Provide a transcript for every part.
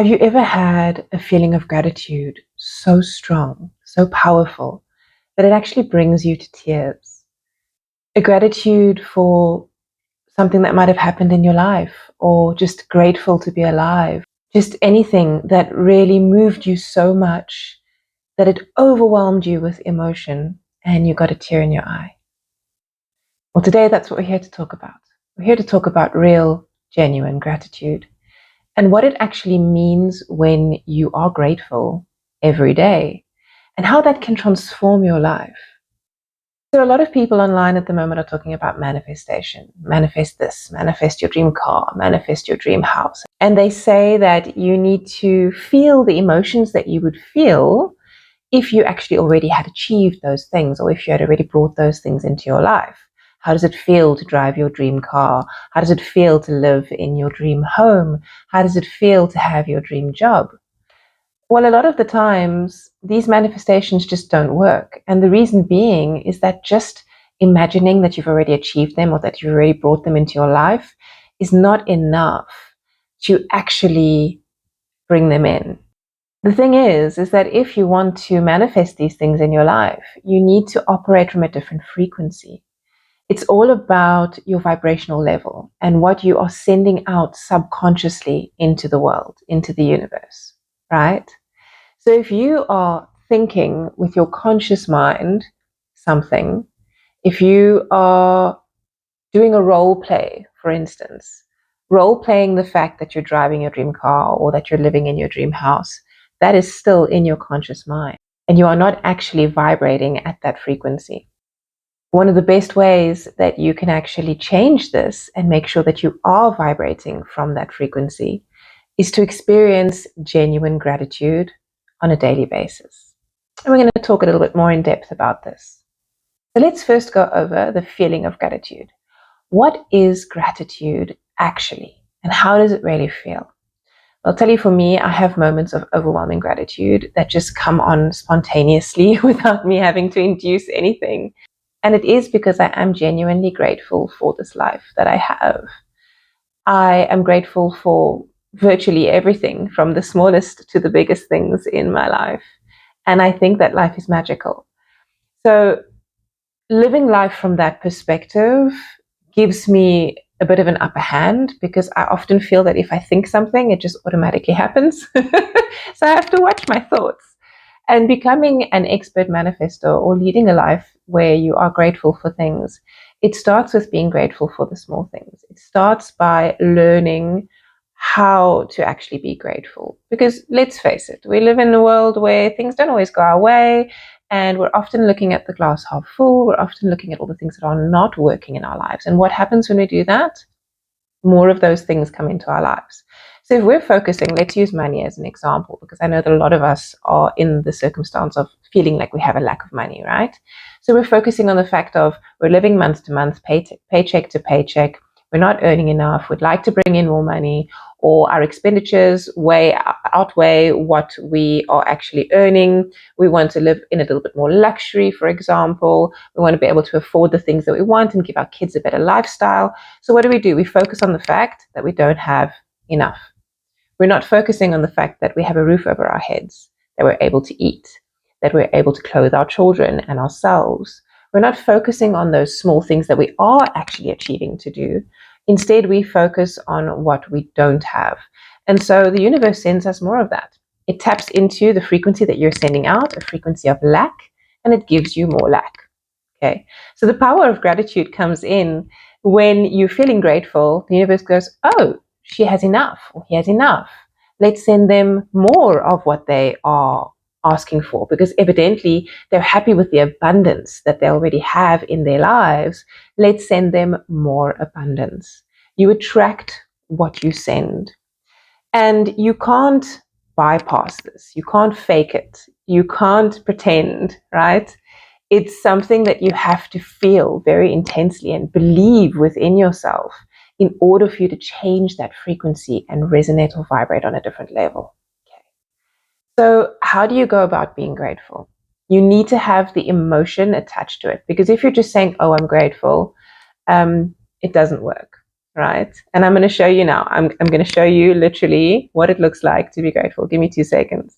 Have you ever had a feeling of gratitude so strong, so powerful, that it actually brings you to tears? A gratitude for something that might have happened in your life, or just grateful to be alive, just anything that really moved you so much that it overwhelmed you with emotion and you got a tear in your eye. Well, today that's what we're here to talk about. We're here to talk about real, genuine gratitude and what it actually means when you are grateful every day and how that can transform your life. So a lot of people online at the moment are talking about manifestation. Manifest this, manifest your dream car, manifest your dream house. And they say that you need to feel the emotions that you would feel if you actually already had achieved those things, or if you had already brought those things into your life. How does it feel to drive your dream car? How does it feel to live in your dream home? How does it feel to have your dream job? Well, a lot of the times, these manifestations just don't work. And the reason being is that just imagining that you've already achieved them or that you've already brought them into your life is not enough to actually bring them in. The thing is that if you want to manifest these things in your life, you need to operate from a different frequency. It's all about your vibrational level and what you are sending out subconsciously into the world, into the universe, right? So if you are thinking with your conscious mind something, if you are doing a role play, for instance, role playing the fact that you're driving your dream car or that you're living in your dream house, that is still in your conscious mind, and you are not actually vibrating at that frequency. One of the best ways that you can actually change this and make sure that you are vibrating from that frequency is to experience genuine gratitude on a daily basis. And we're going to talk a little bit more in depth about this. So let's first go over the feeling of gratitude. What is gratitude actually, and how does it really feel? I'll tell you, for me, I have moments of overwhelming gratitude that just come on spontaneously without me having to induce anything. And it is because I am genuinely grateful for this life that I have. I am grateful for virtually everything, from the smallest to the biggest things in my life. And I think that life is magical. So living life from that perspective gives me a bit of an upper hand, because I often feel that if I think something, it just automatically happens. So I have to watch my thoughts. And becoming an expert manifestor or leading a life where you are grateful for things, it starts with being grateful for the small things. It starts by learning how to actually be grateful. Because let's face it, we live in a world where things don't always go our way, and we're often looking at the glass half full. We're often looking at all the things that are not working in our lives. And what happens when we do that? More of those things come into our lives. So if we're focusing, let's use money as an example, because I know that a lot of us are in the circumstance of feeling like we have a lack of money, right? So we're focusing on the fact of we're living month to month, paycheck to paycheck. We're not earning enough. We'd like to bring in more money, or our expenditures outweigh what we are actually earning. We want to live in a little bit more luxury, for example. We want to be able to afford the things that we want and give our kids a better lifestyle. So what do? We focus on the fact that we don't have enough. We're not focusing on the fact that we have a roof over our heads, that we're able to eat, that we're able to clothe our children and ourselves. We're not focusing on those small things that we are actually achieving to do. Instead, we focus on what we don't have. And so the universe sends us more of that. It taps into the frequency that you're sending out, a frequency of lack, and it gives you more lack. Okay. So the power of gratitude comes in when you're feeling grateful. The universe goes, oh, she has enough, or he has enough. Let's send them more of what they are asking for, because evidently they're happy with the abundance that they already have in their lives. Let's send them more abundance. You attract what you send. And you can't bypass this. You can't fake it. You can't pretend, right? It's something that you have to feel very intensely and believe within yourself in order for you to change that frequency and resonate or vibrate on a different level. Okay. So how do you go about being grateful? You need to have the emotion attached to it, because if you're just saying, oh, I'm grateful, it doesn't work. right? And I'm going to show you now. I'm going to show you literally what it looks like to be grateful. Give me 2 seconds.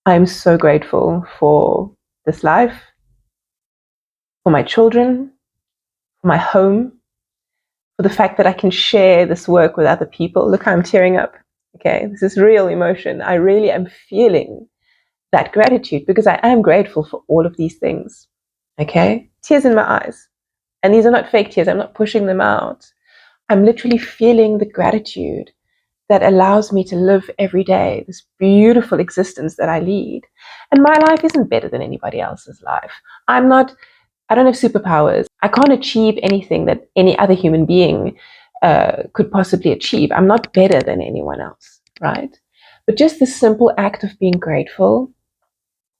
I'm so grateful for this life, for my children, for my home, for the fact that I can share this work with other people. Look how I'm tearing up. Okay, this is real emotion. I really am feeling that gratitude because I am grateful for all of these things. Okay, tears in my eyes. And these are not fake tears, I'm not pushing them out. I'm literally feeling the gratitude that allows me to live every day, this beautiful existence that I lead. And my life isn't better than anybody else's life. I don't have superpowers. I can't achieve anything that any other human being could possibly achieve. I'm not better than anyone else, right? But just the simple act of being grateful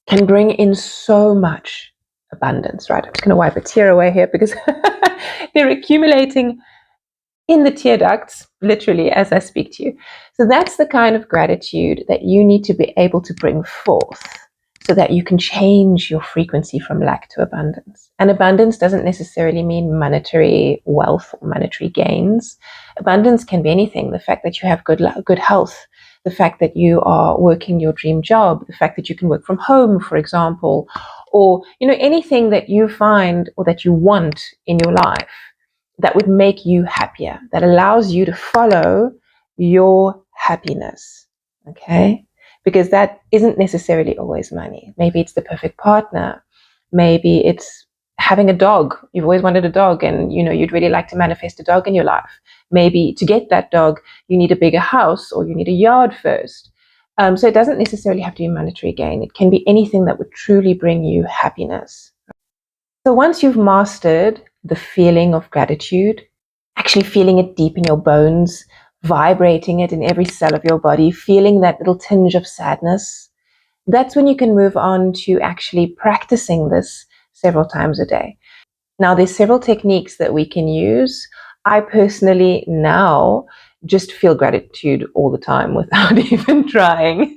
can bring in so much abundance, right? I'm just going to wipe a tear away here because they're accumulating in the tear ducts, literally, as I speak to you. So that's the kind of gratitude that you need to be able to bring forth so that you can change your frequency from lack to abundance. And abundance doesn't necessarily mean monetary wealth or monetary gains. Abundance can be anything. The fact that you have good health, the fact that you are working your dream job, the fact that you can work from home, for example, or anything that you find or that you want in your life that would make you happier, that allows you to follow your happiness. Okay? Because that isn't necessarily always money. Maybe it's the perfect partner. Maybe it's having a dog. You've always wanted a dog and you'd really like to manifest a dog in your life. Maybe to get that dog, you need a bigger house or you need a yard first. So it doesn't necessarily have to be monetary gain. It can be anything that would truly bring you happiness. So once you've mastered the feeling of gratitude, actually feeling it deep in your bones, vibrating it in every cell of your body, feeling that little tinge of sadness, that's when you can move on to actually practicing this several times a day. Now, there's several techniques that we can use. I personally now just feel gratitude all the time without even trying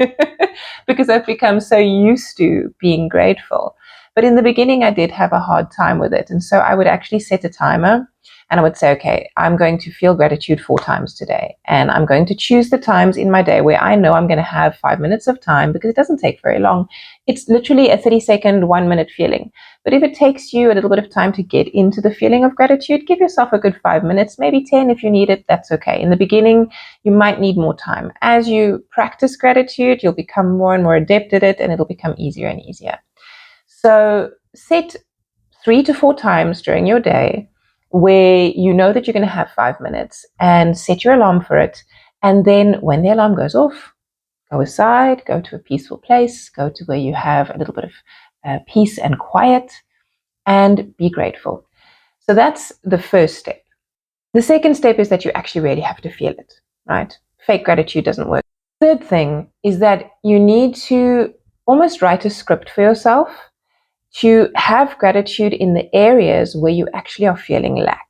because I've become so used to being grateful. But in the beginning, I did have a hard time with it. And so I would actually set a timer and I would say, okay, I'm going to feel gratitude 4 times today. And I'm going to choose the times in my day where I know I'm going to have 5 minutes of time because it doesn't take very long. It's literally a 30-second, 1-minute feeling. But if it takes you a little bit of time to get into the feeling of gratitude, give yourself a good 5 minutes, maybe 10 if you need it, that's okay. In the beginning, you might need more time. As you practice gratitude, you'll become more and more adept at it and it'll become easier and easier. So set 3 to 4 times during your day where you know that you're going to have 5 minutes and set your alarm for it. And then when the alarm goes off, go aside, go to a peaceful place, go to where you have a little bit of peace and quiet, and be grateful. So that's the first step. The second step is that you actually really have to feel it, right? Fake gratitude doesn't work. Third thing is that you need to almost write a script for yourself to have gratitude in the areas where you actually are feeling lack.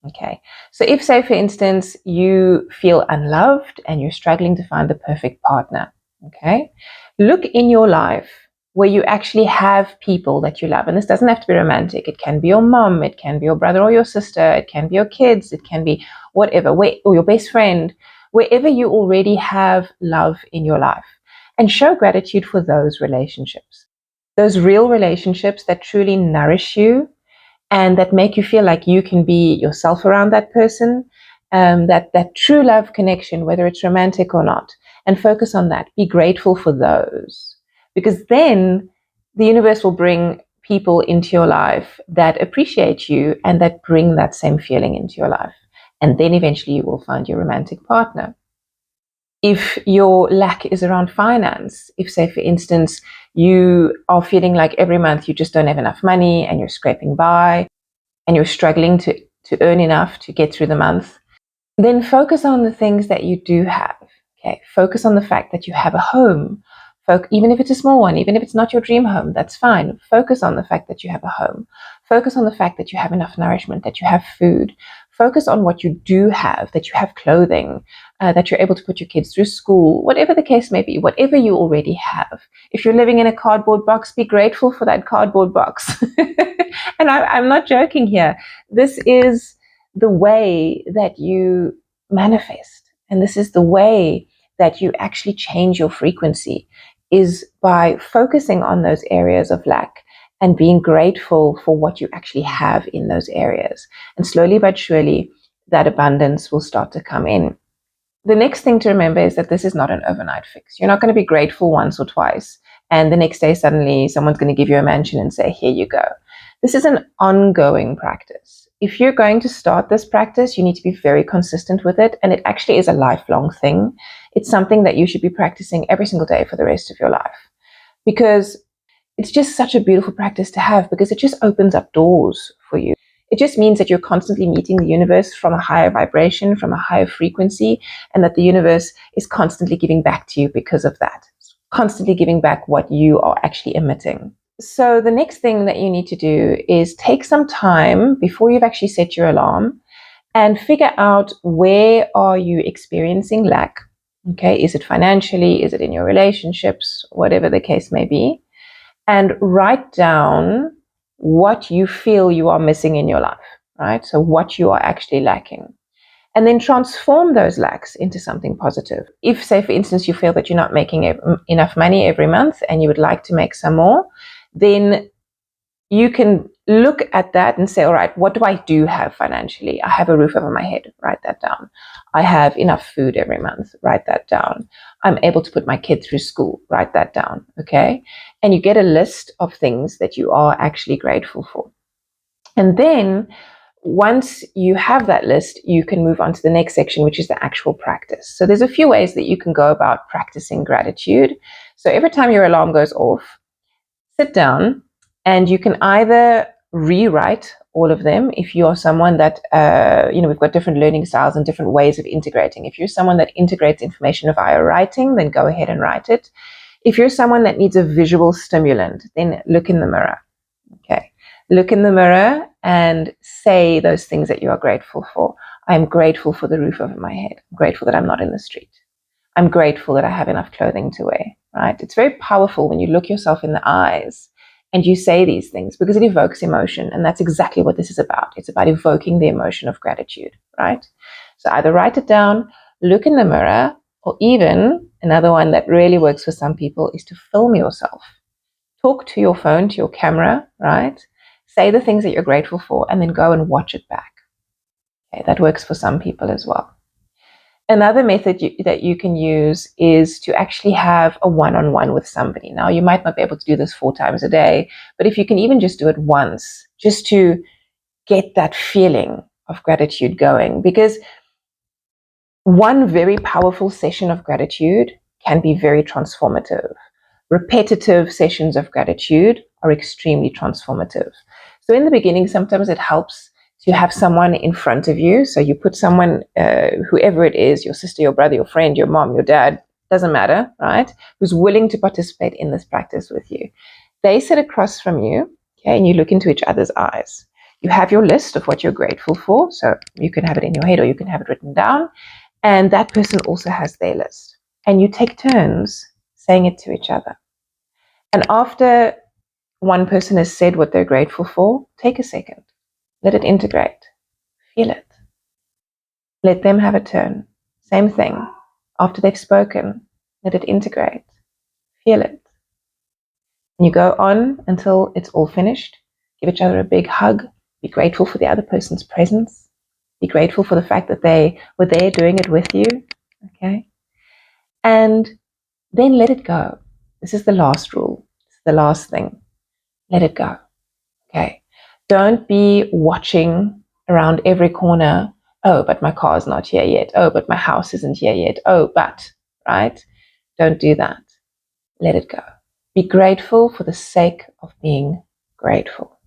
Okay, so if, say, for instance, you feel unloved and you're struggling to find the perfect partner, okay, look in your life where you actually have people that you love. And this doesn't have to be romantic. It can be your mom, it can be your brother or your sister, it can be your kids, it can be whatever, or your best friend, wherever you already have love in your life. And show gratitude for those relationships. Those real relationships that truly nourish you and that make you feel like you can be yourself around that person, that true love connection, whether it's romantic or not, and focus on that. Be grateful for those, because then the universe will bring people into your life that appreciate you and that bring that same feeling into your life. And then eventually you will find your romantic partner. If your lack is around finance, if, say, for instance, you are feeling like every month you just don't have enough money and you're scraping by and you're struggling to earn enough to get through the month, then focus on the things that you do have. Okay, focus on the fact that you have a home. Even if it's a small one, even if it's not your dream home, that's fine. Focus on the fact that you have a home. Focus on the fact that you have enough nourishment, that you have food. Focus on what you do have, that you have clothing, that you're able to put your kids through school, whatever the case may be, whatever you already have. If you're living in a cardboard box, be grateful for that cardboard box. And I'm not joking here. This is the way that you manifest. And this is the way that you actually change your frequency, is by focusing on those areas of lack and being grateful for what you actually have in those areas. And slowly but surely, that abundance will start to come in. The next thing to remember is that this is not an overnight fix. You're not going to be grateful once or twice, and the next day suddenly someone's going to give you a mansion and say, here you go. This is an ongoing practice. If you're going to start this practice, you need to be very consistent with it, and it actually is a lifelong thing. It's something that you should be practicing every single day for the rest of your life, because it's just such a beautiful practice to have, because it just opens up doors for you. It just means that you're constantly meeting the universe from a higher vibration, from a higher frequency, and that the universe is constantly giving back to you because of that, constantly giving back what you are actually emitting. So the next thing that you need to do is take some time before you've actually set your alarm and figure out, where are you experiencing lack? Okay, is it financially? Is it in your relationships? Whatever the case may be. And write down what you feel you are missing in your life, right? So what you are actually lacking. And then transform those lacks into something positive. If, say, for instance, you feel that you're not making enough money every month and you would like to make some more, then you can look at that and say, all right, what do I do have financially? I have a roof over my head. Write that down. I have enough food every month. Write that down. I'm able to put my kid through school. Write that down. Okay. And you get a list of things that you are actually grateful for. And then once you have that list, you can move on to the next section, which is the actual practice. So there's a few ways that you can go about practicing gratitude. So every time your alarm goes off, sit down, and you can either rewrite all of them. If you're someone that, we've got different learning styles and different ways of integrating. If you're someone that integrates information via writing, then go ahead and write it. If you're someone that needs a visual stimulant, then look in the mirror. Okay. Look in the mirror and say those things that you are grateful for. I'm grateful for the roof over my head. I'm grateful that I'm not in the street. I'm grateful that I have enough clothing to wear, right? It's very powerful when you look yourself in the eyes and you say these things, because it evokes emotion. And that's exactly what this is about. It's about evoking the emotion of gratitude, right? So either write it down, look in the mirror, or even another one that really works for some people is to film yourself. Talk to your phone, to your camera, right? Say the things that you're grateful for and then go and watch it back. Okay, that works for some people as well. Another method that you can use is to actually have a one-on-one with somebody. Now, you might not be able to do this 4 times a day, but if you can even just do it once, just to get that feeling of gratitude going, because one very powerful session of gratitude can be very transformative. Repetitive sessions of gratitude are extremely transformative. So in the beginning, sometimes it helps to have someone in front of you. So you put someone, whoever it is, your sister, your brother, your friend, your mom, your dad, doesn't matter, right? Who's willing to participate in this practice with you. They sit across from you, okay, and you look into each other's eyes. You have your list of what you're grateful for. So you can have it in your head or you can have it written down. And that person also has their list. And you take turns saying it to each other. And after one person has said what they're grateful for, take a second. Let it integrate. Feel it. Let them have a turn. Same thing. After they've spoken, let it integrate. Feel it. And you go on until it's all finished. Give each other a big hug. Be grateful for the other person's presence. Be grateful for the fact that they were there doing it with you. Okay? And then let it go. This is the last rule. It's the last thing. Let it go. Okay. Don't be watching around every corner. Oh, but my car's not here yet. Oh, but my house isn't here yet. Oh, but, right? Don't do that. Let it go. Be grateful for the sake of being grateful.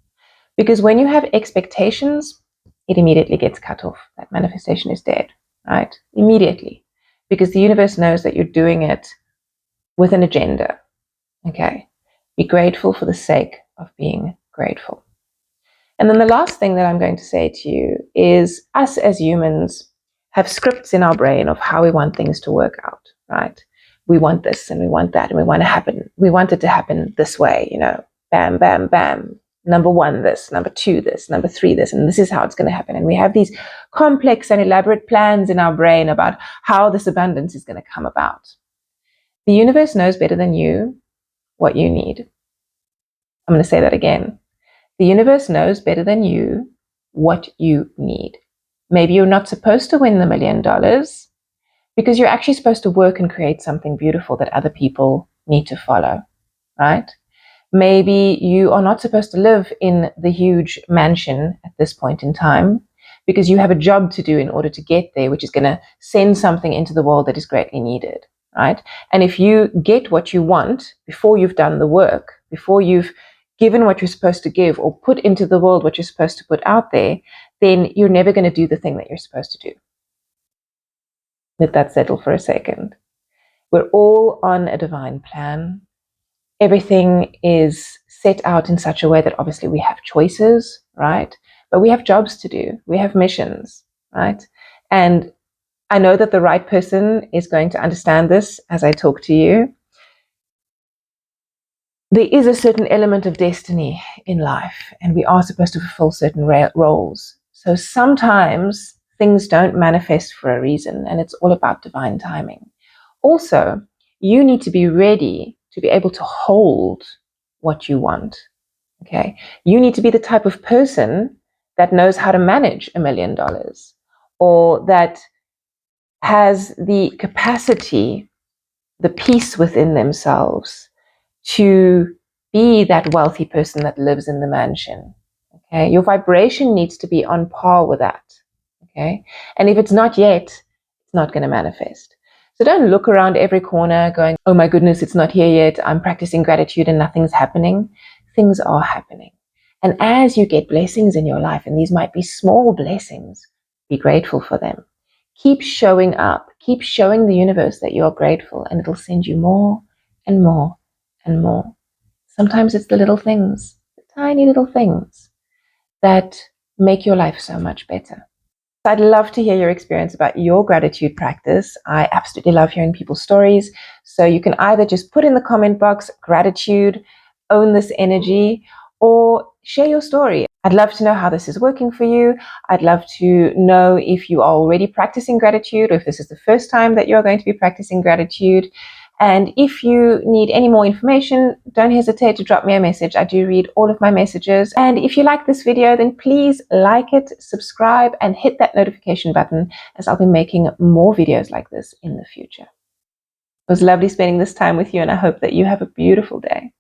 Because when you have expectations, it immediately gets cut off. That manifestation is dead, right? Immediately. Because the universe knows that you're doing it with an agenda. Okay. Be grateful for the sake of being grateful. And then the last thing that I'm going to say to you is us as humans have scripts in our brain of how we want things to work out, right? We want this and we want that and we want it to happen this way, bam, bam, bam. Number one, this, number two, this, number three, this, and this is how it's going to happen. And we have these complex and elaborate plans in our brain about how this abundance is going to come about. The universe knows better than you what you need. I'm going to say that again. The universe knows better than you what you need. Maybe you're not supposed to win the $1 million because you're actually supposed to work and create something beautiful that other people need to follow, right? Maybe you are not supposed to live in the huge mansion at this point in time because you have a job to do in order to get there, which is going to send something into the world that is greatly needed, right? And if you get what you want before you've done the work, before you've given what you're supposed to give or put into the world what you're supposed to put out there, then you're never going to do the thing that you're supposed to do. Let that settle for a second. We're all on a divine plan. Everything is set out in such a way that obviously we have choices, right? But we have jobs to do. We have missions, right? And I know that the right person is going to understand this as I talk to you. There is a certain element of destiny in life, and we are supposed to fulfill certain roles. So sometimes things don't manifest for a reason, and it's all about divine timing. Also, you need to be ready to be able to hold what you want. Okay. You need to be the type of person that knows how to manage $1 million or that has the capacity, the peace within themselves to be that wealthy person that lives in the mansion. Okay. Your vibration needs to be on par with that. Okay. And if it's not yet, it's not going to manifest. So don't look around every corner going, oh my goodness, it's not here yet. I'm practicing gratitude and nothing's happening. Things are happening. And as you get blessings in your life, and these might be small blessings, be grateful for them. Keep showing up. Keep showing the universe that you're grateful, and it'll send you more and more and more. Sometimes it's the little things, the tiny little things that make your life so much better. I'd love to hear your experience about your gratitude practice. I absolutely love hearing people's stories. So you can either just put in the comment box, gratitude, own this energy, or share your story. I'd love to know how this is working for you. I'd love to know if you are already practicing gratitude or if this is the first time that you're going to be practicing gratitude. And if you need any more information, don't hesitate to drop me a message. I do read all of my messages. And if you like this video, then please like it, subscribe, and hit that notification button as I'll be making more videos like this in the future. It was lovely spending this time with you, and I hope that you have a beautiful day.